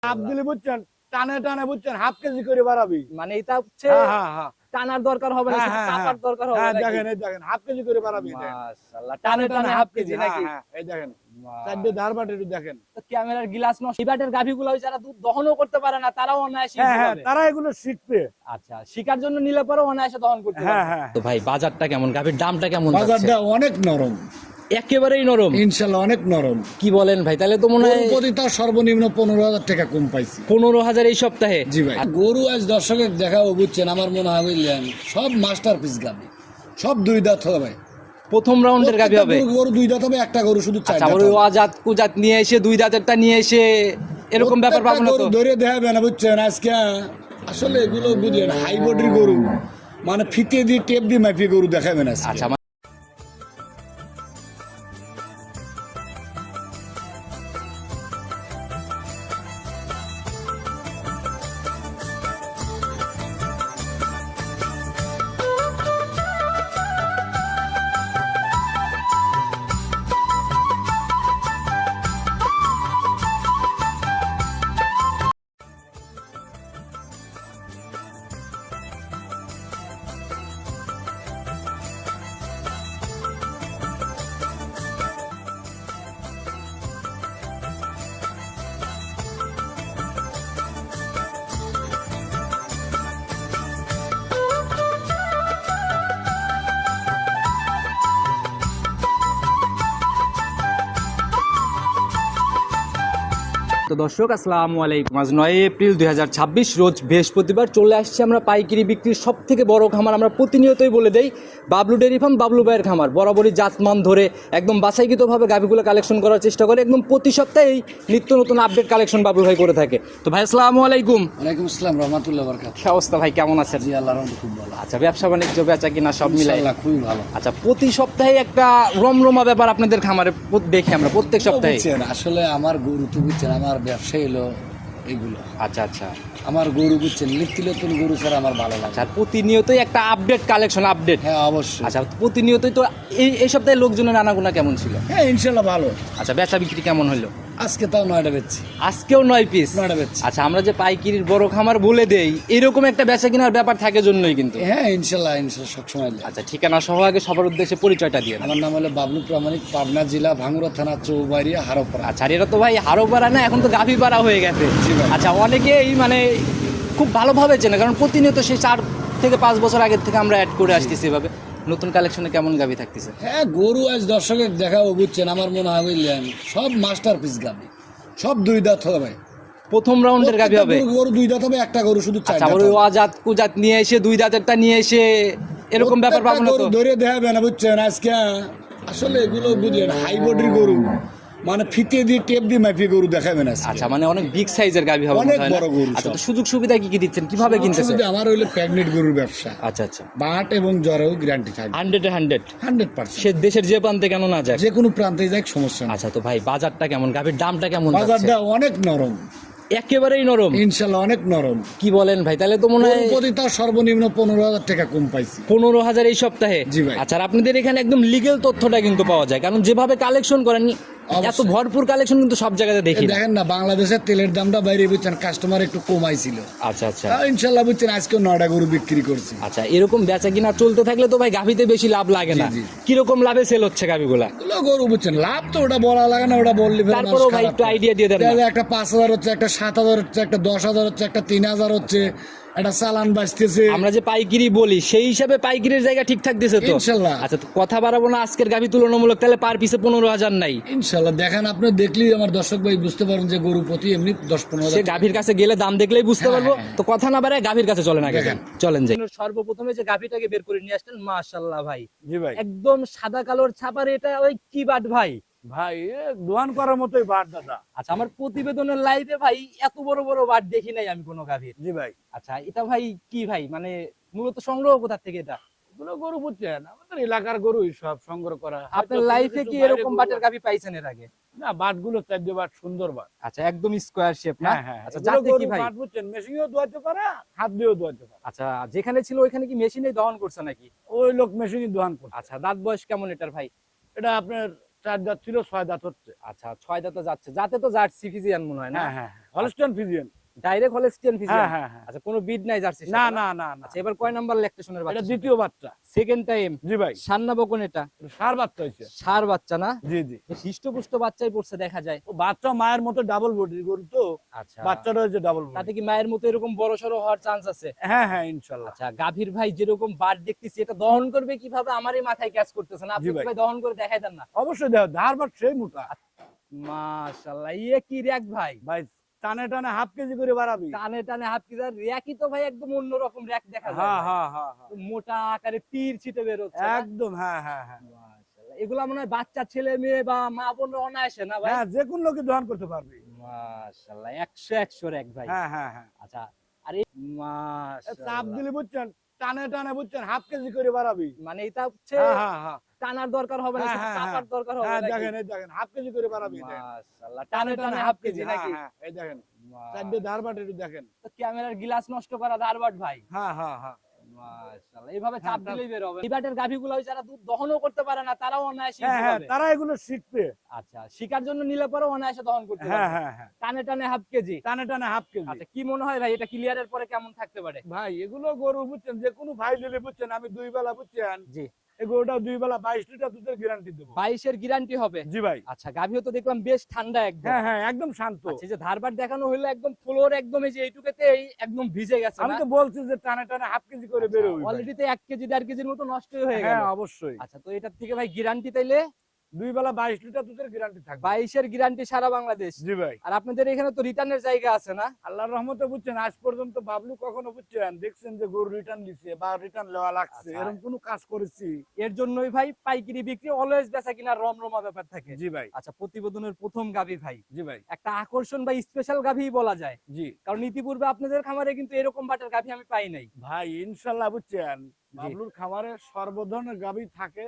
Half দিলে বুঝছেন, টানে টানে বুঝছেন হাফ কেজি করে বাড়াবি। মানে এটা হচ্ছে হ্যাঁ টানার দরকার হবে না, শুধু চাপার দরকার হবে নাকি? দেখেন এই দেখেন হাফ কেজি করে বাড়াবি। মাশাআল্লাহ, টানে টানে হাফ কেজি নাকি? এই দেখেন চারটে ধারবাট একটু দেখেন। ক্যামেরার গ্লাস নষ্ট। এই বাটের গাভীগুলো যারা দুধ দহনও করতে পারে না তারাও অনায়াসে শিখতে পারবে। তারা এগুলো শিখবে। আচ্ছা, শিকার জন্য নিলে পরে অনায়াসে দহন করতে পারবে। তো ভাই বাজারটা কেমন, গাভীর দামটা কেমন যাচ্ছে? বাজারটা অনেক নরম, একেবারেই নরম ইনশাআল্লাহ অনেক নরম। কি বলেন ভাই, তাহলে তো মনে হয় প্রতি তার সর্বনিম্ন 15,000 টাকা কম পাইছি। 15,000 এই সপ্তাহে? জি ভাই। গরু আজ দর্শকের দেখাও বুঝছেন, আমার মনে হয় বুঝলেন সব মাস্টারপিস গাভী, সব দুই দাঁত হবে। প্রথম রাউন্ডের গাভী হবে? গরু দুই দাঁত হবে, একটা গরু শুধু চার দাঁত। আচ্ছা, ওই আজাত কুজাত নিয়ে এসে দুই দাঁতেরটা নিয়ে এসে এরকম ব্যাপার পাবো না তো? ধরে দেখাবে না বুঝছেন আজকে। আসলে এগুলো বুঝলেন হাই বডির গরু, মানে ফিতে দিয়ে টেপ দিয়ে মাপিয়ে গরু দেখাবে না। আচ্ছা, তো দর্শক আসসালামু আলাইকুম। আজ 9 এপ্রিল 2026 রোজ বৃহস্পতিবার চলে আসছে আমরা পাইকারি বিক্রির সব থেকে বড় খামার। আমরা প্রতিনিয়তই বলে দেই বাবলু ডেয়ারি ফার্ম, বাবলু ভাইয়ের খামার। বরাবরই জাতমান ধরে একদম বাছাইকৃতভাবে গাভীগুলো কালেকশন করার চেষ্টা করে। একদম প্রতি সপ্তাহেই নিত্য নতুন আপডেট কালেকশন বাবলু ভাই করে থাকে। তো ভাই আসসালামু আলাইকুম। ওয়ালাইকুম আসসালাম রাহমাতুল্লাহ বারাকাতুহু। কি অবস্থা ভাই, কেমন আছেন? জি আল্লাহর রহমতে খুব ভালো। আচ্ছা, ব্যবসা বাণিজ্য বেচা কিনা সব মিলাই ইনশাআল্লাহ খুবই ভালো। আচ্ছা, প্রতি সপ্তাহে একটা রমরমা ব্যাপার আপনাদের খামারে দেখি আমরা প্রত্যেক সপ্তাহে। আসলে আমার গরু তো বুঝছেন, আমার ব্যবসা হলো এগুলো। আচ্ছা আচ্ছা, আমার গরু বুঝছেন নিত্য নতুন গরু ছাড়া আমার ভালো লাগে। আচ্ছা, প্রতিনিয়তই একটা আপডেট কালেকশন আপডেট। হ্যাঁ অবশ্যই। আচ্ছা, প্রতিনিয়তই তো এই সপ্তাহে লোকজনের আনাগোনা কেমন ছিল? হ্যাঁ ইনশাআল্লাহ ভালো। আচ্ছা, বেচা বিক্রি কেমন হলো? আজকে তাও 9টা বেচছি। আজকেও 9 পিস? 9টা বেচছি। আচ্ছা, আমরা যে পাইকারির বড় খামার বলে দেই এরকম একটা বেচা কেনার ব্যাপার থাকে জন্যই কিন্তু। হ্যাঁ ইনশাআল্লাহ সবসময়। আচ্ছা, ঠিকানা সহ আগে সবার উদ্দেশ্যে পরিচয়টা দিয়ে। আমার নাম হলো বাবলু প্রামাণিক, পাবনা জেলা ভাঙ্গুড়া থানা চৌবাড়িয়া হারোপাড়া। আচ্ছা, আর এটা তো ভাই হারোপাড়া না, এখন তো গাভীপাড়া হয়ে গেছে। আচ্ছা, অনেকেই মানে খুব ভালোভাবে চেনে, কারণ প্রতিনিয়ত সেই 4 থেকে 5 বছর আগের থেকে আমরা অ্যাড করে আসতেছি এভাবে। নতুন কালেকশনে কেমন গাভী থাকতেছে? হ্যাঁ গরু আজ দর্শকের দেখাও বুঝছেন, আমার মনে হয় বুঝলেন সব মাস্টারপিস গাভী, সব দুই দাঁত হবে। প্রথম রাউন্ডের গাভী হবে? গরু দুই দাঁত হবে, একটা গরু শুধু চার দাঁত। ওই আজাত কুজাত নিয়ে এসে দুই দাঁতেরটা নিয়ে এসে এরকম ব্যাপার পাবো না তো? ধরে দেখাবে না বুঝছেন আজকে। আসলে এগুলো বুঝলেন হাই বডির গরু, মানে ফিতে দিয়ে টেপ দিয়ে মাপিয়ে গরু দেখাবে না। আচ্ছা, মানে অনেক বিগ সাইজের গাভী হবে, অনেক বড় গরু। আচ্ছা, তো সুযোগ সুবিধা কি কি দিচ্ছেন, কিভাবে কিনতেছে? আমার হইলো প্রেগনেন্ট গরুর ব্যবসা। আচ্ছা আচ্ছা, বাট এবং জ্বরেও গ্যারান্টি থাকবে 100%। সে দেশের যে প্রান্তে কেন না যায়, যে কোনো প্রান্তে যাক সমস্যা না। আচ্ছা, তো ভাই বাজারটা কেমন, গাভীর দামটা কেমন? বাজারটা অনেক নরম, একেবারেই নরম? ইনশাআল্লাহ অনেক নরম। কি বলেন ভাই, তাহলে তো মনে হয় প্রতি তার সর্বনিম্ন 15,000 টাকা কম পাইছি। 15,000 এই সপ্তাহে? জি ভাই। আচ্ছা, আর আপনাদের এখানে একদম লিগেল তথ্যটা কিন্তু পাওয়া যায়, কারণ যেভাবে কালেকশন করেন এত ভরপুর কালেকশন কিন্তু সব জায়গাতে দেখি। দেখেন না বাংলাদেশের তেলের দামটা বাইরে বুঝছেন, কাস্টমার একটু কমাইছিল। আচ্ছা আচ্ছা, ইনশাআল্লাহ বুঝছেন আজকে 9টা গরু বিক্রি করছি। আচ্ছা, এরকম বেচা কিনা চলতে থাকলে তো ভাই গাভীতে বেশি লাভ লাগে না? কিরকম লাভে সেল হচ্ছে গাভীগুলা? গরু বুঝছেন লাভ তো ওটা বলা লাগে না, ওটা বললে তারপরেও ভাই একটু আইডিয়া দিয়ে দেন। একটা 5,000 হচ্ছে, একটা 7,000 হচ্ছে, একটা 10,000 হচ্ছে, একটা 3,000 হচ্ছে, একটা চালান বাঁচতেছে। আমরা যে পাইকারি বলি সেই হিসাবে পাইকারির জায়গা ঠিক থাকতেছে তো? ইনশাআল্লাহ। আচ্ছা, তো কথা বাড়াবো না, আজকের গাভী তুলনামূলক তাহলে পার পিসে 15,000 নাই? ইনশাআল্লাহ দেখেন, আপনি দেখলেই আমার দর্শক ভাই বুঝতে পারেন যে গরু প্রতি এমনি 10-15,000। সে গাভীর কাছে গেলে দাম দেখলেই বুঝতে পারবো। তো কথা না বাড়ায় গাভীর কাছে চলেন আগে, চলেন যাই। সর্বপ্রথমে যে গাভীটাকে বের করে নিয়ে আসলেন, মাশাআল্লাহ ভাই। জি ভাই। একদম সাদা কালোর ছাপার, এটা ওই কি বাট ভাই? ভাই দোয়ান করার মতোই বাট দাদা। আচ্ছা, আমার প্রতিবেদনের লাইভে ভাই এত বড় বড় বাট দেখি নাই আমি কোনো গাভীর। জি ভাই। আচ্ছা, এটা ভাই কি ভাই, মানে মূলত সংগ্রহ কোথা থেকে এটা? এগুলো গরু বুঝছেন আমাদের এলাকার গরুই সব সংগ্রহ করা। আপনার লাইফে কি এরকম বাটের গাভী পাইছেন এর আগে? না, বাটগুলো 4 বাট, সুন্দর বাট। আচ্ছা, একদম স্কয়ার শেপ না? আচ্ছা, যাতে যাতে কি ভাই বাট বুঝছেন মেশিনেও দোয়াতে পারে, হাত দিয়েও দোয়াতে পারে। আচ্ছা, যেখানে ছিল ওইখানে কি মেশিনে দহন করছে নাকি? ওই লোক মেশিনই দোয়ান করছে। আচ্ছা, দাঁত বয়স কেমন এটার ভাই? এটা আপনার 4 দাঁত ছিল 6 দাঁত হচ্ছে। আচ্ছা 6 দাঁতে যাচ্ছে, যাতে তো জার্সি ফিজিয়ান মনে হয় না? হ্যাঁ হ্যাঁ Holstein Friesian. Direct Holstein Friesian. হ্যাঁ হ্যাঁ। আচ্ছা কোনো বিড নাই জার্সি না সাথে? না না না। আচ্ছা এবার কয় নাম্বার ল্যাকটেশনের এটা বাচ্চা? দ্বিতীয় বাচ্চা। Second time. জি ভাই। সান্না বকন এটা? সার বাচ্চা হয়েছে। সার বাচ্চা না? জি জি। হৃষ্টপুষ্ট বাচ্চাই পড়ছে দেখা যায়। ও বাচ্চা মায়ের মতো ডাবল বডি গরু তো, আচ্ছা বাচ্চাটা হয়েছে ডাবল তাতে বডি। কি মায়ের মতো এরকম বড় সড়ো হওয়ার চান্স আছে? হ্যাঁ হ্যাঁ ইনশাল্লাহ। আচ্ছা গাভীর ভাই যেরকম বাট দেখতেছি, এটা দহন করবে কিভাবে আমারই মাথায় ক্যাচ করতেছে না, আপনি জি কি ভাই। ভাই দহন করে দেখাই দেন না? অবশ্যই দেখ, ধার বাট সেই মোটা মাশাআল্লাহ, ইয়ে কি র‍্যাক ভাই! ভাই, টানে টানে হাফ কেজি করে বাড়াবি। টানে টানে হাত কি র‍্যাকই তো ভাই একদম অন্যরকম র‍্যাক দেখা যায় হ্যাঁ ভাই। হ্যাঁ হ্যাঁ হ্যাঁ মোটা আকারে তীর ছিটে বের হচ্ছে না? একদম। হ্যাঁ হ্যাঁ হ্যাঁ মাশাআল্লাহ, এগুলা মনে হয় বাচ্চা ছেলে মেয়ে বা মা বোনরা অনায়াসে না ভাই? হ্যাঁ, যে কোন লোকে দহন করতে পারবি। মাশাআল্লাহ 100 র‍্যাক ভাই। হ্যাঁ হ্যাঁ হ্যাঁ। আচ্ছা আরে মাশাআল্লাহ, চাপ দিলে বুঝছেন, টানে টানে বুঝছেন হাফ কেজি করে বাড়াবি। মানে এটা হচ্ছে হ্যাঁ হ্যাঁ হ্যাঁ টানার দরকার হবে না, হ্যাঁ, শুধু হ্যাঁ, চাপার দরকার হবে হ্যাঁ, নাকি? দেখেন এই দেখেন হাফ কেজি করে বাড়াবি। মাশাআল্লাহ, টানে টানে হাফ কেজি হ্যাঁ নাকি? হ্যাঁ এই দেখেন, চারটে ধার বাট একটু দেখেন। তো ক্যামেরার গ্লাস নষ্ট করা দারবাট ভাই। হ্যাঁ হ্যাঁ হ্যাঁ মাশাআল্লাহ, এইভাবে চাপ হ্যাঁ, দিলেই বের হবে। এই বাটের গাভীগুলো ওই যারা দুধ দহনও করতে পারে না, তারাও অনায়াসে হ্যাঁ হ্যাঁ, হবে। তারা এগুলো শিখবে। আচ্ছা শিকার জন্য নিলে পরে অনায়াসে দহন করতে হ্যাঁ পারবে। হ্যাঁ হ্যাঁ টানে টানে হাফ কেজি। টানে টানে হাফ কেজি। আচ্ছা কি মনে হয় ভাই, এটা ক্লিয়ারের পরে কেমন থাকতে পারে? ভাই এগুলো গরু বুঝছেন, যে কোনো ভাই নিলে বুঝছেন, আমি 2 বেলা বুঝছেন, জি এই গরুটা 2 বেলা 22 লিটার দুধের গ্যারান্টি দেবো। 22 এর গ্যারান্টি হবে? জি ভাই। আচ্ছা গাভীও তো দেখলাম বেশ ঠান্ডা একদম। হ্যাঁ হ্যাঁ একদম শান্ত। আচ্ছা এই যে ধারবাট দেখানো হলো একদম ফ্লোর একদম এই যে এইটুকুতেই একদম ভিজে গেছে আমি না? তো বলছি যে টানে টানে হাফ কেজি করে বেরোবি। অলরেডি তো 1 কেজি 1.5 কেজির মতো নষ্টই হয়ে গেল। হ্যাঁ অবশ্যই। আচ্ছা তো এটার থেকে ভাই গ্যারান্টি তাইলে 2 বেলা 22 লিটার দুধের গ্যারান্টি থাকবে। 22 এর গ্যারান্টি সারা বাংলাদেশ? জি ভাই। আর আপনাদের এখানে তো রিটার্নের জায়গা আছে না? আল্লাহর রহমতে বুঝছেন, আজ পর্যন্ত বাবলু কখনো বুঝছেন দেখছেন যে গরু রিটার্ন দিছে বা রিটার্ন লওয়া লাগছে, আচ্ছা। এরকম কোনো কাজ করেছি? এর জন্যই ভাই পাইকারি বিক্রি অলওয়েজ বেচা কিনা রমরমা ব্যাপার থাকে। জি ভাই। আচ্ছা প্রতিবেদনের প্রথম গাভী ভাই, জি ভাই। একটা আকর্ষণ বা স্পেশাল গাভী বলা যায়, জি কারণ ইতিপূর্বে আপনাদের খামারে কিন্তু এরকম বাটের গাভী আমি পাই নাই। ভাই ইনশাল্লাহ বুঝছেন, বাবলুর খামারে সর্বধরনের গাভী থাকে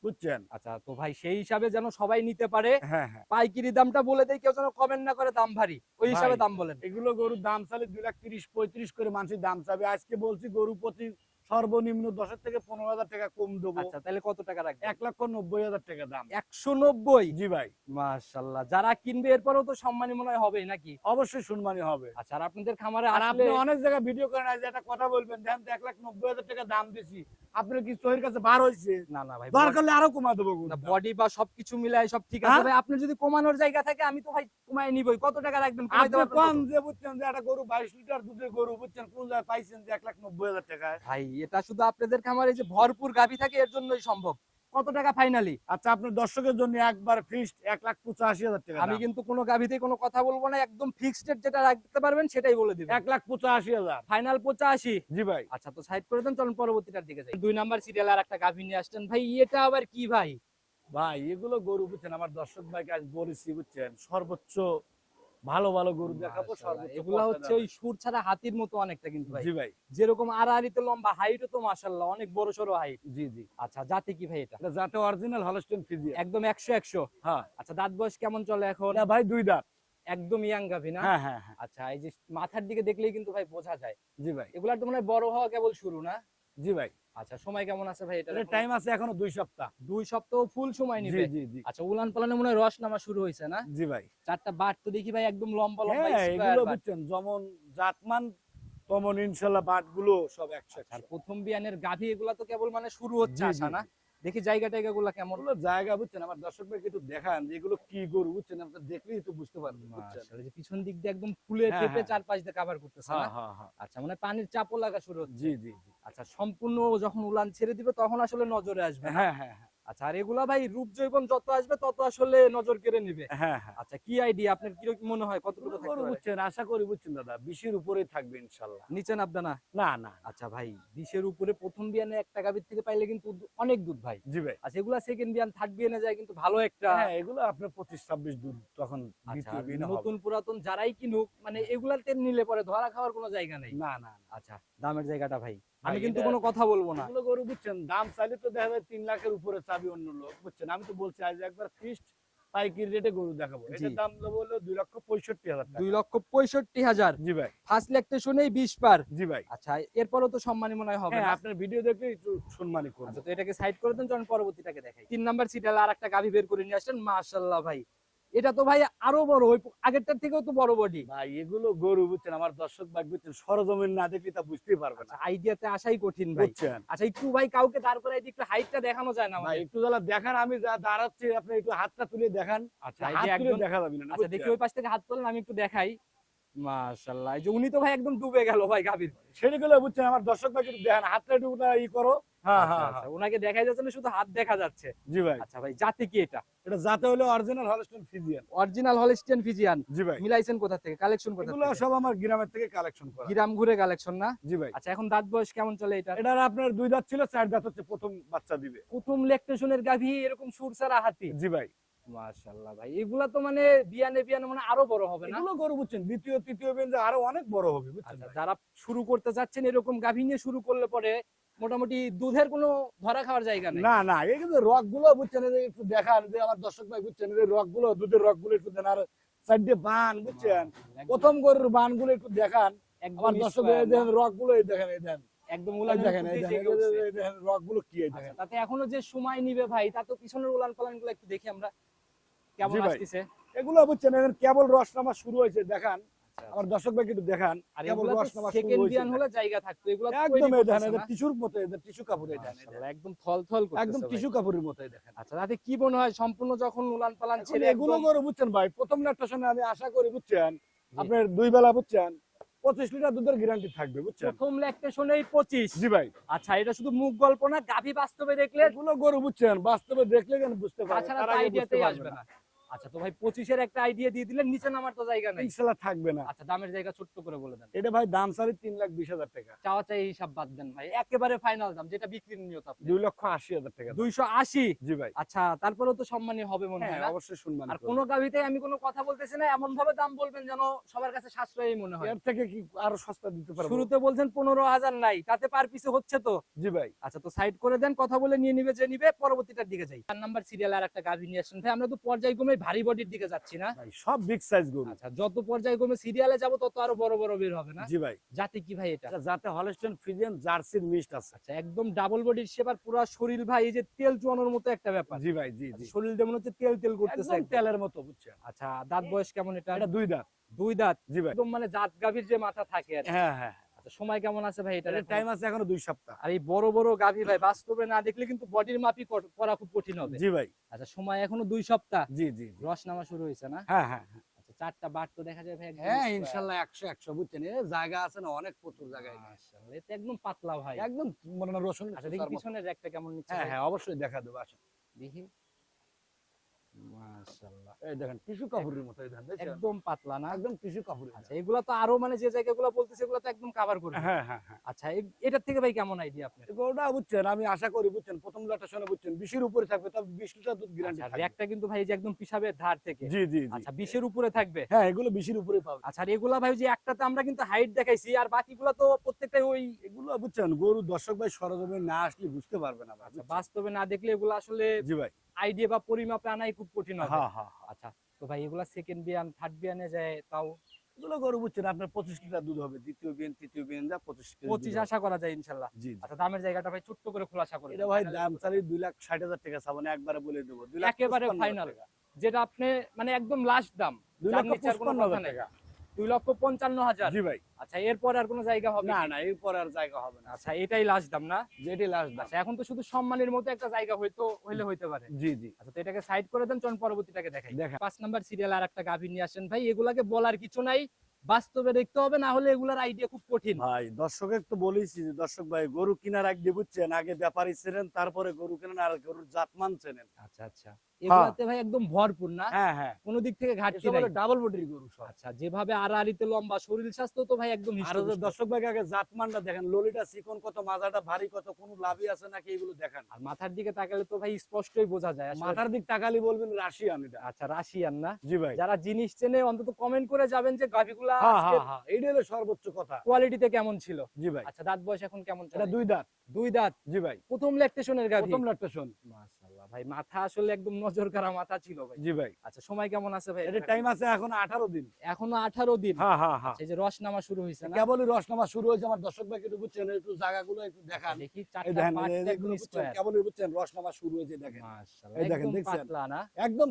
বুঝছেন। আচ্ছা তো ভাই সেই হিসাবে যেন সবাই নিতে পারে, হ্যাঁ হ্যাঁ পাইকারি দামটা বলে দেয়, কেউ যেন কমেন্ট না করে দাম ভারী, ওই হিসাবে ভাই, দাম বলেন। এগুলো গরুর দাম চালে 2,30,35 করে মানুষের দাম চাবে। আজকে বলছি গরু প্রতি সর্বনিম্ন 10 থেকে 15,000 টাকা কম দেবো। আচ্ছা তাহলে কত টাকা রাখবেন? 1,90,000 টাকা দাম। 190? জি ভাই। মাশাআল্লাহ, যারা কিনবে এরপরেও তো সম্মানী মনে হয় হবেই নাকি? অবশ্যই সম্মানী হবে। আচ্ছা আর আপনাদের খামারে আর আসলে আপনি অনেক জায়গায় ভিডিও করেন, আজ একটা কথা বলবেন, দেখেন তো 1,90,000 টাকা দাম দিছি, আপনার কি চোখের কাছে বার হয়েছে? না না ভাই, দরকার হলে আরো কমা দেবো গরুর দাম। বডি বা সবকিছু মিলাই সব ঠিক আছে হ্যাঁ? ভাই, আপনি যদি কমানোর জায়গা থাকে আমি তো ভাই কমায় নিবই। কত টাকা রাখবেন? কমাইতে আপনি পারবেন কম কত? যে বুঝছেন যে একটা গরু 22 লিটার দুধের গরু বুঝছেন, কোন জায়গায় পাইছেন যে 1,90,000 টাকায়? ভাই এটা শুধু আপনাদের খামারে যে ভরপুর গাভী থাকে এর জন্যই সম্ভব। কত টাকা ফাইনালি? আচ্ছা আপনার দর্শকের জন্য একবার ফিক্সড 1,85,000 টাকা। আমি কিন্তু কোনো গাভীতে কোনো কথা বলবো না, একদম ফিক্সড রেট যেটা রাখতে পারবেন সেটাই বলে দিবেন। 1,85,000। ফাইনাল 85? জি ভাই। আচ্ছা তো সাইড করে দেন, চলুন পরবর্তীটার দিকে যাই। 2 নাম্বার সিরিয়াল আর একটা গাভী নিয়ে আসছেন ভাই, এটা আবার কি ভাই? ভাই এগুলো গরু বুঝছেন, আমার দর্শক ভাইকে আজ বলেছি বুঝছেন, সর্বোচ্চ ভালো ভালো গরু দেখাবো, মাশাআল্লাহ, সর্বোচ্চ এগুলা পর্দা হচ্ছে ওই সুর ছাড়া হাতির মতো অনেকটা কিন্তু ভাই। জি ভাই। যেরকম আড়াআড়িতে লম্বা, হাইটও তো মাশাআল্লাহ অনেক বড় সড়ো হাইট। জি জি। আচ্ছা জাতি কি ভাই এটা? এটা যাতে অরিজিনাল হলস্টাইন ফ্রিজিয়ান। একদম 100। হ্যাঁ। আচ্ছা দাঁত বয়স কেমন চলে এখন? এটা ভাই 2 দাঁত। একদম ইয়াং গাভী না? হ্যাঁ হ্যাঁ হ্যাঁ। আচ্ছা এই যে মাথার দিকে দেখলেই কিন্তু ভাই বোঝা যায়। জি ভাই। এগুলার তো মনে হয় বড় হওয়া কেবল শুরু না? জি ভাই। আচ্ছা সময় কেমন আছে ভাই এটা? এর টাইম আছে এখনো 2 সপ্তাহ। 2 সপ্তাহ ফুল সময় জি নিবে। জি জি। আচ্ছা উলান পালানে মনে হয় রস নামা শুরু হয়েছে না? জি ভাই। চারটা বাট তো দেখি ভাই একদম লম্বা লম্বা হ্যাঁ স্কয়ার এগুলো বাট। বুঝছেন যেমন জাতমান তেমন ইনশাআল্লাহ বাটগুলো সব 100 আর প্রথম বিয়ানের গাভী এগুলা তো কেবল মানে শুরু হচ্ছে জি, আসা জি, না? দেখি জায়গা টায়গা গুলা কেমন? এগুলো জায়গা বুঝছেন, আমার দর্শক ভাইকে একটু দেখান যে এগুলো কি গরু বুঝছেন, আপনি দেখলেই তো বুঝতে পারবেন বুঝছেন। মাশাআল্লাহ, যে পিছন দিক দিয়ে একদম ফুলে হ্যাঁ, ফেপে হ্যাঁ। চারপাশ দিয়ে কভার করতেছে না? হ্যাঁ হ্যাঁ হ্যাঁ। আচ্ছা মানে পানির চাপও লাগা শুরু হচ্ছে। জি জি জি। আচ্ছা সম্পূর্ণ যখন উলান ছেড়ে দিবে তখন আসলে নজরে আসবে না? হ্যাঁ হ্যাঁ হ্যাঁ। আচ্ছা আর এগুলা ভাই রূপ জৈবন যত আসবে তত আসলে নজর কেড়ে নিবে। হ্যাঁ হ্যাঁ। আচ্ছা কি আইডিয়া আপনার, কি মনে হয় কতটুকু এগুলো থাকতে গরু পারে? বুঝছেন, আশা করি বুঝছেন দাদা 20-এর উপরেই থাকবে ইনশাআল্লাহ। নিচে নামবে না? না না। আচ্ছা ভাই 20 এর উপরে প্রথম বিয়ানে একটা গাভীর থেকে পাইলে কিন্তু অনেক দুধ ভাই। জি ভাই। আচ্ছা এগুলা সেকেন্ড বিয়ান থার্ড বিয়ানে যায় কিন্তু ভালো একটা। হ্যাঁ এগুলো আপনার 25-26 দূর তখন আচ্ছা দ্বিতীয় বিয়ে হবে। নতুন পুরাতন যারাই কিনুক মানে এগুলাতে নিলে পরে ধরা খাওয়ার কোনো জায়গা নেই। না না না। আচ্ছা দামের জায়গাটা ভাই আমি ভাই, কিন্তু এটা- কোনো কথা বলবো না। এগুলো গরু বুঝছেন দাম চাইলে তো দেখা যায় 3 লাখের উপরে চাবি অন্য লোক বুঝছেন, আমি তো বলছি আজ একবার ফিক্সড পাইকারি রেটে গরু দেখাবো। জি। এটার দাম দেবো হলো 2,65,000 টাকা। 2,65,000 জি ভাই, ফার্স্ট লেকটেশনেই 20 পার। জি ভাই। আচ্ছা এরপরও তো সম্মানী মনে হয় হবে হ্যাঁ, না? আপনার ভিডিও দেখলে একটু সম্মানী করবো। আচ্ছা তো এটাকে সাইড করে দেন, চলুন পরবর্তীটাকে দেখাই। 3 নাম্বার সিরিয়ালে আরেকটা গাভী বের করে নিয়ে আসেন, মাশাআল্লাহ ভাই। এটা তো ভাই আরো বড়, ওই আগেরটার থেকেও তো বড় বডি। ভাই এগুলো গরু বুঝছেন, আমার দর্শক ভাই বুঝছেন, সরজমিন না দেখলে তা বুঝতেই পারবে না। আইডিয়াতে আসাই কঠিন ভাই। বুঝছেন? আচ্ছা একটু ভাই কাউকে দাঁড় করাই দিয়ে একটু হাইটটা দেখানো যায় না ভাই আমাদের? একটু যারা দেখান, আমি যা দাঁড়াচ্ছি আপনি একটু হাতটা তুলে দেখান। আচ্ছা এই হাত যে তুলে একদম, দেখা যাবে না, আচ্ছা দেখি বুঝছেন? ওই পাশ থেকে হাত তোলেন, আমি একটু দেখাই। মাশাআল্লাহ, এই যে উনি তো ভাই একদম ডুবে গেল ভাই গাভীর। সেগুলো বুঝছেন, আমার দর্শক ভাই একটু দেখেন, হাতটা একটু ই করো। হ্যাঁ আচ্ছা, হ্যাঁ আচ্ছা, হ্যাঁ। ওনাকে দেখাই যাচ্ছে না, শুধু হাত দেখা যাচ্ছে। জি ভাই, আচ্ছা ভাই জাতি কি এটা? এটা যাতে হলো original Holstein Friesian. Original Holstein Friesian. জি ভাই, মিলাইছেন কোথা থেকে, কালেকশন কোথা এগুলো থেকে? সব আমার গ্রামের থেকে কালেকশন করা। গ্রাম ঘুরে কালেকশন না? জি ভাই, আচ্ছা এখন দাঁত বয়স কেমন চলে এটা? এটার আপনার 2 দাঁত ছিল, 4 দাঁত হচ্ছে, প্রথম বাচ্চা দিবে। প্রথম লেকটেশনের গাভী এরকম সুরসারা হাতি। জি ভাই, মাশাআল্লাহ ভাই, এগুলা তো মানে বিয়ানে বিয়ানে মানে আরো বড় হবে না? এগুলো গরু বুঝছেন দ্বিতীয় তৃতীয় বেঞ্জে আরো অনেক বড় হবে, বুঝছেন আচ্ছা ভাই? যারা শুরু করতে চাচ্ছেন এরকম গাভী নিয়ে শুরু করলে পরে মোটামুটি দুধের কোনো ধরা খাওয়ার জায়গা নেই। না না, এই কিন্তু রক গুলো বুঝছেন, এই যে একটু দেখান যে আমার দর্শক ভাই বুঝছেন, এই রক গুলো, দুধের রক গুলো একটু দেন, আর সাইডে বান বুঝছেন, প্রথম গরুর বান গুলো একটু দেখান। একদম আমার দর্শক ভাই square দেখেন না? রক গুলো, এই দেখেন, এই দেন, একদম এই উলানের দেখেন, উপর এই দিয়ে দেখেন, জেগে উঠছে। এই দেখেন রক গুলো কি, এই আচ্ছা, দেখেন। তাতে এখনো যে সময় নিবে ভাই, তা তো পিছনের উলান পালান গুলো একটু দেখি আমরা কেমন জি ভাই। আসতেছে। এগুলো বুঝছেন, এদের কেবল রস নামা শুরু হয়েছে, দেখান আচ্ছা, আমার দর্শক ভাই একটু দেখান, আর কেবল এগুলা রস তো নামা শুরু সেকেন্ড হয়েছে। বিয়ান হলে জায়গা থাকতো, এগুলা তো একদম তৈরি এই দেখেন, করতেছে এদের না? টিস্যুর মতো, এদের টিস্যু কাপড়, এই দেখেন, এই দেখেন। মাশাআল্লাহ, একদম থলথল করতেছে একদম ভাই। টিস্যু কাপড়ের মতো, এই দেখেন। আচ্ছা তাতে কি মনে হয় সম্পূর্ণ যখন উলান পালান এখন ছেড়ে এগুলো একদম গরু বুঝছেন ভাই, প্রথম ল্যাকটেশনে আমি আশা করি বুঝছেন, জি। আপনার 2 বেলা বুঝছেন 25 লিটার দুধের গ্যারান্টি থাকবে, বুঝছেন? প্রথম ল্যাকটেশনেই 25। জি ভাই, আচ্ছা এটা শুধু মুখ গল্প না, গাভী বাস্তবে দেখলে এগুলো গরু বুঝছেন বাস্তবে দেখলে কেন বুঝতে পারবেন, তাছাড়া তার তো আগে বুঝতে আইডিয়াতেই পারবেন আসবে না। না। আচ্ছা তো ভাই 25 এর একটা আইডিয়া দিয়ে দিলেন, নিচে নামার তো জায়গা নাই। ইনশাআল্লাহ থাকবে না। আচ্ছা দামের জায়গা ছোট্ট করে বলে দেন। এটা ভাই দাম সারি 3,20,000 টাকা। চাওয়া চাই হিসাব বাদ দেন ভাই, একেবারে ফাইনাল দাম যেটা বিক্রির নিয়ত আপনি। 2,80,000 টাকা। 280। জি ভাই, আচ্ছা তারপরেও তো সম্মানী হবে মনে হয় হ্যাঁ না? অবশ্যই সম্মান আর করব। কোন গাভীতে আমি কোনো কথা বলতেছি না, এমন ভাবে দাম বলবেন যেন সবার কাছে সাশ্রয়ী মনে হয়। এর থেকে কি আরো সস্তা দিতে পারবো? শুরুতে বলছেন 15,000 নাই, তাতে পার পিছে হচ্ছে তো। জি ভাই, আচ্ছা তো সাইড করে দেন, কথা বলে নিয়ে নিবে যে নিবে, পরবর্তীটার দিকে যাই। 4 নাম্বার সিরিয়ালে আর একটা গাভী নিয়ে আসছেন ভাই, আমরা তো পর্যায়ক্রমে ভারী বডির দিকে যাচ্ছি না? ভাই সব বিগ সাইজ গরু। আচ্ছা যত পর্যায়ক্রমে সিরিয়ালে যাব তত আরো বড় বড় বের হবে না? জি ভাই, জাতি কি ভাই এটা? এটা যাতে হলস্টাইন ফ্রিজিয়ান জার্সির মিক্সড আছে। আচ্ছা একদম ডাবল বডির শেপ, আর পুরো শরীর ভাই এই যে তেল চুয়ানোর মতো একটা ব্যাপার। জি ভাই, জি জি, শরীর দিয়ে মনে হচ্ছে তেল তেল করতেছে একদম একদম। তেলের মতো, বুঝছেন? আচ্ছা দাঁত বয়স কেমন এটা? এটা 2 দাঁত। 2 দাঁত। জি ভাই, একদম মানে জাত গাভীর যে মাথা থাকে আর কি। হ্যাঁ হ্যাঁ, আচ্ছা সময় কেমন আছে ভাই এটার? এটা টাইম আছে এখনো 2 সপ্তাহ। আর এই বড় বড় গাভী ভাই বাস্তবে না দেখলে কিন্তু বডির মাপই করা খুব কঠিন হবে। জি ভাই, আচ্ছা সময় এখনো 2 সপ্তাহ। জি জি জি, রস নামা শুরু হয়েছে না? হ্যাঁ হ্যাঁ হ্যাঁ, আচ্ছা চারটা বাট তো দেখা যায় ভাই একদম হ্যাঁ square। ইনশাআল্লাহ 100 বুঝছেন, এ জায়গা আছে না অনেক, প্রচুর জায়গা এখানে। মাশাআল্লাহ, এটা একদম পাতলা ভাই। একদম মনে না রসুন। আচ্ছা দেখি পিছনের র্যাকটা কেমন নিচ্ছে হ্যাঁ ভাই? হ্যাঁ অবশ্যই দেখা দেবো, আসেন। দেখি। মাশাআল্লাহ, এই দেখেন টিস্যু কাপড়ের মতো, এই দেখেন দেখছেন? একদম পাতলা না? একদম টিস্যু কাপড়ের। আচ্ছা এগুলা তো আরো মানে যে জায়গাগুলো বলতেছে এগুলো তো একদম কভার করবে। হ্যাঁ হ্যাঁ হ্যাঁ, আচ্ছা এটার থেকে ভাই কেমন আইডিয়া আপনার? ওটা বুঝছেন, আমি আশা করি বুঝছেন প্রথম ল্যাকটেশনে বুঝছেন 20 এর উপরে থাকবে, তবে 20 লিটার দুধ গ্যারান্টি আচ্ছা থাকবে। র্যাকটা কিন্তু ভাই এই যে একদম পিছাবের ধার থেকে। জি জি জি, আচ্ছা 20 এর উপরে থাকবে। হ্যাঁ এগুলো 20 এর উপরে পাবে। আচ্ছা আর এগুলা ভাই যে একটাতে আমরা কিন্তু হাইট দেখাইছি, আর বাকিগুলো তো প্রত্যেকটাই ওই। এগুলো বুঝছেন গরু দর্শক ভাই সরজমে না আসলে বুঝতে পারবে না ভাই, আচ্ছা বুঝছেন? বাস্তবে না দেখলে এগুলো আসলে জি ভাই, আইডিয়া বা পরিমাপে আনাই খুব কঠিন হবে। হ্যাঁ হ্যাঁ হ্যাঁ। আচ্ছা তো ভাই এগুলা সেকেন্ড বিয়ান থার্ড বিয়ানে যায় তাও এগুলো গরু বুঝছেন আপনার 25 লিটার দুধ হবে, দ্বিতীয় বিয়ান তৃতীয় বিয়ান যা 25 কেজি 25 দুধ হবে। আশা করা যায় ইনশাআল্লাহ। জি জি, আচ্ছা দামের জায়গাটা ভাই ছোট্ট করে খোলাসা করে এটা ভাই দাম চালি 2,60,000 টাকা, সামনে একবারে বলে দেবো 2,55,000 একেবারে ফাইনাল, যেটা আপনি মানে একদম লাস্ট দাম। যার নিচে আর কোনো কথা 2,55,000 নেই। টাকা। 2,55,000। জি ভাই, আচ্ছা এরপর আর কোনো জায়গা হবে না কি? না এরপর আর জায়গা হবে না, আচ্ছা এটাই লাস্ট দাম না? যেটি লাস্ট দাম। আচ্ছা এখন তো শুধু সম্মানের মতো একটা জায়গা হইলে হইতে পারে। জি জি, আচ্ছা তো এটাকে সাইড করে দেন, চলুন পরবর্তীটাকে দেখাই। দেখান। 5 নাম্বার সিরিয়াল আর একটা গাভী নিয়ে আসেন ভাই, এগুলাকে বলার কিছু নাই, বাস্তবে দেখতে হবে, না হলে এগুলার আইডিয়া খুব কঠিন। ভাই দর্শকের তো বলেছি যে দর্শক ভাই গরু কেনার আগে বুঝছেন, আগে ব্যাপারী ছিলেন, তারপরে গরু কেনেন, আর গরুর জাতমান চেনেন। আচ্ছা আচ্ছা এগুলাতে ভাই একদম ভরপুর না? হ্যাঁ হ্যাঁ, কোনো দিক থেকে ঘাটতি এসব নাই। হলো ডাবল বডির গরু সব। আচ্ছা যেভাবে আড়াআড়িতে লম্বা, শরীর স্বাস্থ্য তো ভাই একদম আর হিস্টোপুষ্ট। ওদের দর্শক ভাই আগে জাতমানটা দেখেন, ললিটা চিকন কত, মাজাটা ভারী কত, কোনো লাভই আছে নাকি এগুলো দেখেন। আর মাথার দিকে তাকালে তো ভাই স্পষ্টই বোঝা যায় আসলে। মাথার দিক তাকালি বলবেন রাশিয়ান এটা। আচ্ছা রাশিয়ান না? জি ভাই, যারা জিনিস চেনে অন্তত কমেন্ট করে যাবেন যে গাভীগুলা হ্যাঁ হ্যাঁ হ্যাঁ, এইটা হলো সর্বোচ্চ কথা। কোয়ালিটিতে কেমন ছিল। জি ভাই, আচ্ছা দাঁত বয়স এখন কেমন এটা চলে? 2 দাঁত। 2 দাঁত। জি ভাই, প্রথম ল্যাকটেশনের গাভী। প্রথম ল্যাকটেশন। মাশাআল্লাহ ভাই ভাই মাথা আসলে একদম নজর কাড়া মাথা ছিল ভাই। জি ভাই, আচ্ছা সময় কেমন আছে ভাই? এটা টাইম আছে এখন 18 দিন। এখনো 18 দিন। হ্যাঁ হ্যাঁ হ্যাঁ, আচ্ছা, এই যে রস নামা শুরু হয়েছে না? কেবলই রস নামা শুরু হয়েছে। আমার দর্শক ভাই একটু বুঝছেন, একটু জায়গাগুলো একটু দেখান। দেখি এই চারটা দেখেন, পাট এই একদম বুঝছেন, স্কয়ার। কেবলই বুঝছেন রস নামা শুরু হয়েছে, দেখেন। মাশাআল্লাহ, এই দেখেন, একদম দেখছেন? পাতলা না? একদম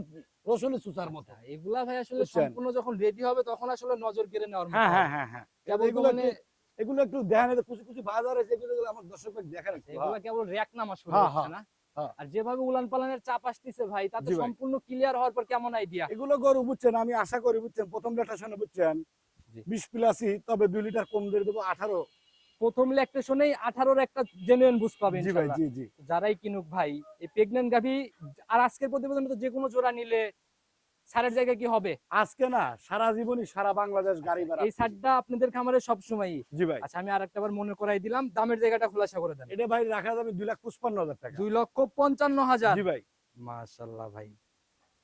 রসুলের সুতার মতো। আচ্ছা, এগুলা ভাই আসলে বুঝছেন? সম্পূর্ণ যখন রেডি হবে তখন আসলে নজর কেড়ে নেওয়ার মতো হ্যাঁ হ্যাঁ হবে। হ্যাঁ হ্যাঁ, কেবল তো এগুলো মানে একটু, এগুলো একটু দেখেন, এই যে কুচি কুচি বাজার আছে, এগুলো আমার দর্শক ভাই দেখেন একটু। এগুলা কেবল র‍্যাক নামা শুরু হ্যাঁ, হচ্ছে না? হ্যাঁ। আর যেভাবে উলান পালানের চাপ আসতেছে ভাই, তাতে জি ভাই। সম্পূর্ণ ক্লিয়ার হওয়ার পর কেমন আইডিয়া? এগুলো গরু বুঝছেন, আমি আশা করি বুঝছেন প্রথম ল্যাকটেশনে বুঝছেন জি। 20 প্লাসই, তবে 2 লিটার কম দিয়ে দেবো 18। প্রথম ল্যাকটেশনেই 18 এর একটা জেনুইন বুঝ পাবে জি ভাই, ইনশাআল্লাহ। জি জি। যারাই কিনুক ভাই, এই প্রেগন্যান্ট গাভী আর আজকের প্রতিবেদনে তো যে কোনো জোড়া নিলে ছাড়ের জায়গায় কি হবে? আজকে না, সারা জীবনই সারা বাংলাদেশ গাড়ি ভাড়া। এই ছাড়টা আপনাদের খামারে সবসময়ই। জি ভাই, আচ্ছা, আমি আরেকটাবার মনে করাই দিলাম, দামের জায়গাটা খোলাসা করে দেন। এটা ভাই রাখা যাবে 2,55,000 টাকা। 2,55,000। জি ভাই। মাশাআল্লাহ ভাই,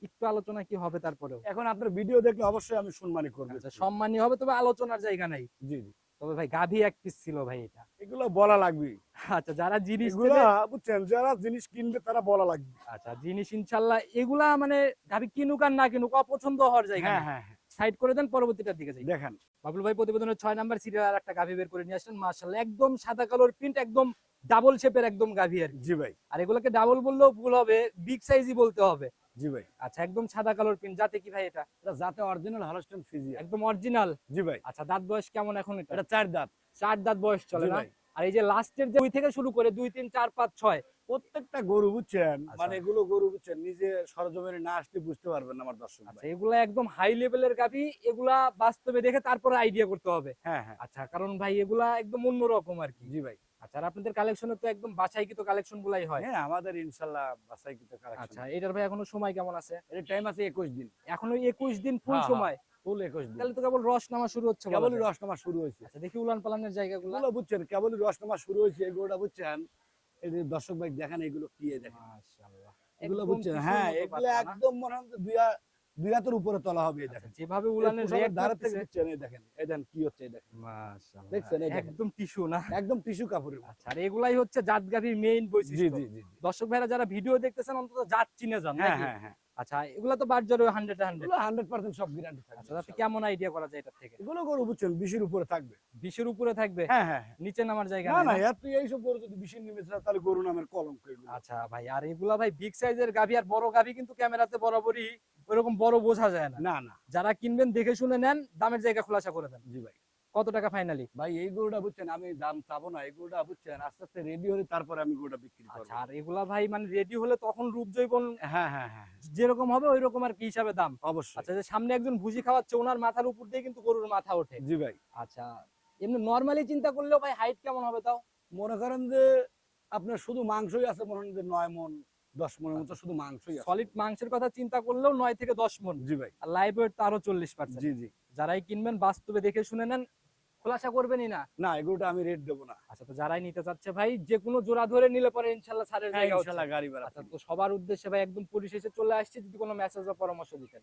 একটু আলোচনা কি হবে তারপরেও? এখন আপনার ভিডিও দেখলে অবশ্যই আমি সম্মানী করব। আচ্ছা, সম্মানী হবে, তবে আলোচনার জায়গা নাই। জি জি, তবে ভাই গাভী এক পিস ছিল ভাই এটা। এগুলো বলা লাগবে। আচ্ছা, যারা জিনিস এগুলা চেনে- বুঝছেন, যারা জিনিস কিনবে তারা বলা লাগবে। আচ্ছা, জিনিস ইনশাআল্লাহ এগুলা মানে গাভী কিনুক আর না কিনুক অপছন্দ হওয়ার জায়গা হ্যাঁ না। হ্যাঁ হ্যাঁ, সাইড করে দেন, পরবর্তীটার দিকে যাই। দেখেন। বাবলু ভাই প্রতিবেদনের 6 নাম্বার সিরিয়াল আর একটা গাভী বের করে নিয়ে আসলেন। মাশাআল্লাহ, একদম সাদা কালোর প্রিন্ট, একদম ডাবল শেপের একদম গাভী আর কি। জি ভাই, আর এগুলোকে ডাবল বললেও ভুল হবে, বিগ সাইজই বলতে হবে। জি ভাই। আচ্ছা, একদম সাদা কালোর প্রিন্ট, জাতে কি ভাই এটা? এটা যাতে অরিজিনাল হলস্টাইন ফ্রিজিয়ান। একদম অরিজিনাল। জি ভাই, আচ্ছা, দাঁত বয়স কেমন এখন এটা? এটা 4 দাঁত। 4 দাঁত বয়স চলে জি না? ভাই। আর এই যে লাস্টের যে 2 থেকে শুরু করে 2 3 4 5 6 প্রত্যেকটা গরু বুঝছেন, আচ্ছা। মানে এগুলো গরু বুঝছেন নিজে সরজমিনে না আসলে বুঝতে পারবেন না আমার দর্শক আচ্ছা, ভাই। এগুলা একদম হাই লেভেলের গাভী, এগুলা বাস্তবে দেখে তারপরে আইডিয়া করতে হবে। হ্যাঁ হ্যাঁ, আচ্ছা, কারণ ভাই এগুলা একদম অন্যরকম আর কি। জি ভাই। আচ্ছা, আর আপনাদের কালেকশনে তো একদম বাছাইকৃত কালেকশন গুলাই হয়। হ্যাঁ, আমাদের ইনশাআল্লাহ বাছাইকৃত কালেকশন। আচ্ছা, এটার ভাই এখনো সময় কেমন আছে? এর টাইম আছে 21 দিন। এখনো 21 দিন ফুল হ্যাঁ, সময়। ফুল 21 দিন। তাহলে তো কেবল রস নামা শুরু হচ্ছে বলা কেবলই যায়। রসনামা শুরু হয়েছে। আচ্ছা, দেখি উলান পালানের জায়গাগুলো। এগুলো বুঝছেন, কেবলই রসনামা শুরু হয়েছে। এগুলোটা বুঝছেন, এই যে দর্শক ভাই দেখেন, এগুলো কি এই দেখেন। মাশাআল্লাহ, এগুলো একদম বুঝছেন, টিস্যুর হ্যাঁ, মতো এগুলো পাতলা না? একদম মনে হয় যে দুই হাতের উপরে তলা হবে। এই দেখেন, আচ্ছা, যেভাবে উলানের রেক ধারে থেকে ধরতেছে। বুঝছেন, এই দেখেন, এই দেখেন কি হচ্ছে, এই দেখেন। মাশাআল্লাহ, দেখছেন, এই দেখেন। একদম টিস্যু না? একদম টিস্যু কাপড়ের মতো। আচ্ছা, আর এগুলাই হচ্ছে জাত গাভীর মেইন জি বৈশিষ্ট্য। জি জি জি। দর্শক ভাইরা যারা ভিডিও দেখতেছেন অন্তত জাত চিনে যান হ্যাঁ নাকি? হ্যাঁ হ্যাঁ, আচ্ছা, এগুলা তো বার্জারে 100 এ 100। এগুলো 100% সব গ্যারান্টি থাকবে। আচ্ছা, তাতে কেমন আইডিয়া করা যায় এটার থেকে? এগুলো গরু বুঝছেন 20 এর উপরে থাকবে। 20 এর উপরে থাকবে? হ্যাঁ হ্যাঁ হ্যাঁ। নিচে নামার জায়গা না নাই না, না? এত এইসব গরু যদি 20 এর নিচে যায়, তাহলে গরু নামের কলঙ্ক এগুলো। আচ্ছা ভাই, আর এগুলা ভাই বিগ সাইজের গাভী আর বড় গাভী কিন্তু ক্যামেরাতে বরাবরই ওইরকম বড় বোঝা যায় না। না না, যারা কিনবেন দেখে শুনে নেন, দামের জায়গা খোলাসা করে দেন। জি ভাই। কত টাকা ফাইনালি? ভাই এই গরুটা বুঝছেন, আমি দাম চাবো না। এই গরুটা বুঝছেন আস্তে আস্তে রেডি হলে তারপরে আমি গরুটা বিক্রি করবো। আচ্ছা, আর এগুলা ভাই মানে রেডি হলে তখন রূপ জৈবন হ্যাঁ হ্যাঁ হ্যাঁ, যেরকম হবে ওই রকম আর কি হিসাবে দাম। অবশ্যই। আচ্ছা, যে সামনে একজন ভুজি খাওয়াচ্ছে, ওনার মাথার উপর দিয়ে কিন্তু গরুর মাথা ওঠে। জি ভাই। আচ্ছা, এমনি নরমালি চিন্তা করলেও ভাই হাইট কেমন হবে তাও? মনে করেন যে আপনার শুধু মাংসই আছে, মনে করেন যে 9 মন 10 মনের মতো শুধু মাংসই আছে। সলিড মাংসের কথা চিন্তা করলেও 9 থেকে 10 মন। জি ভাই, আর লাইভ ওয়েট তো আরো 40%। জি জি। যারাই কিনবেন বাস্তবে দেখে শুনে নেন, খোলাসা করবেনই না। না, এই গরুটা আমি রেট দেবো না। আচ্ছা, তো যারাই নিতে চাচ্ছে ভাই যে কোনো জোড়া ধরে নিলে পরে ইনশাআল্লাহ ছাড়ের হ্যাঁ, জায়গা হচ্ছে। ইনশাআল্লাহ গাড়ি ভাড়া আচ্ছা, free। তো সবার উদ্দেশ্যে ভাই একদম পরিশেষে চলে আসছে, যদি কোনো মেসেজ বা পরামর্শ দিতেন।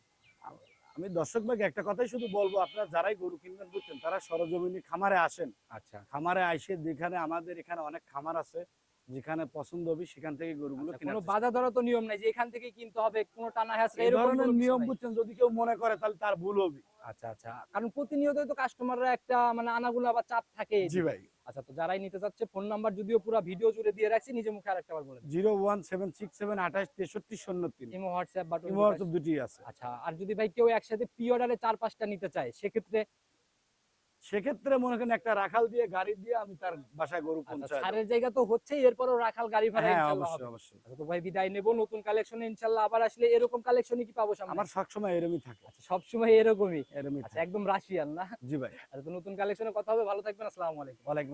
আমি দর্শক ভাইকে একটা কথাই শুধু বলবো, আপনারা যারাই গরু কিনবেন বুঝছেন, তারা সরজমিনি খামারে আসেন। আচ্ছা, খামারে আইসে, যেখানে আমাদের এখানে অনেক খামার আছে, যেখানে পছন্দ হবে সেখান থেকে গরুগুলো আচ্ছা, কেনার কোনো চেষ্টা বাধা ধরা তো নিয়ম নাই যে এখান থেকে কিনতে হবে, কোনো টানা হ্যাসরা এই এরকম ধরনের কোনো কিছু নিয়ম নাই। বুঝছেন, যদি কেউ মনে করে তাহলে তার ভুল হবে। আচ্ছা আচ্ছা, কারণ প্রতিনিয়তই তো কাস্টমাররা একটা মানে আনাগোনা বা চাপ থাকে। জি ভাই। আচ্ছা, তো যারাই নিতে চাচ্ছে, ফোন নাম্বার যদিও পুরো ভিডিও জুড়ে দিয়ে রাখছি, নিজে মুখে আরেকটা বার বলেন। 01767286303। Imo WhatsApp button. Imo WhatsApp দুটি আছে। আচ্ছা, আর যদি ভাই কেউ একসাথে প্রি অর্ডারে 4-5টা নিতে চায় সেক্ষেত্রে মনে করেন একটা রাখাল দিয়ে, গাড়ি দিয়ে আমি তার বাসায় গরু আচ্ছা, পৌঁছায় দেব। ছাড়ের জায়গা তো হচ্ছেই, এরপরও রাখাল গাড়ি ভাড়া হ্যাঁ, ইনশাআল্লাহ অবশ্যই হবে। অবশ্যই। আচ্ছা, তো ভাই বিদায় নেব, নতুন কালেকশনে ইনশাআল্লাহ আবার আসলে এরকম কালেকশনই কি পাবো সামনে? আমার সবসময় এরমই থাকে। আচ্ছা, সবসময় এরকমই। এরমই আচ্ছা, থাকে। একদম রাশিয়ান না? জি ভাই। আচ্ছা, তো নতুন কালেকশনে কথা হবে, ভালো থাকবেন, আসসালামু আলাইকুম। ওয়ালাইকুম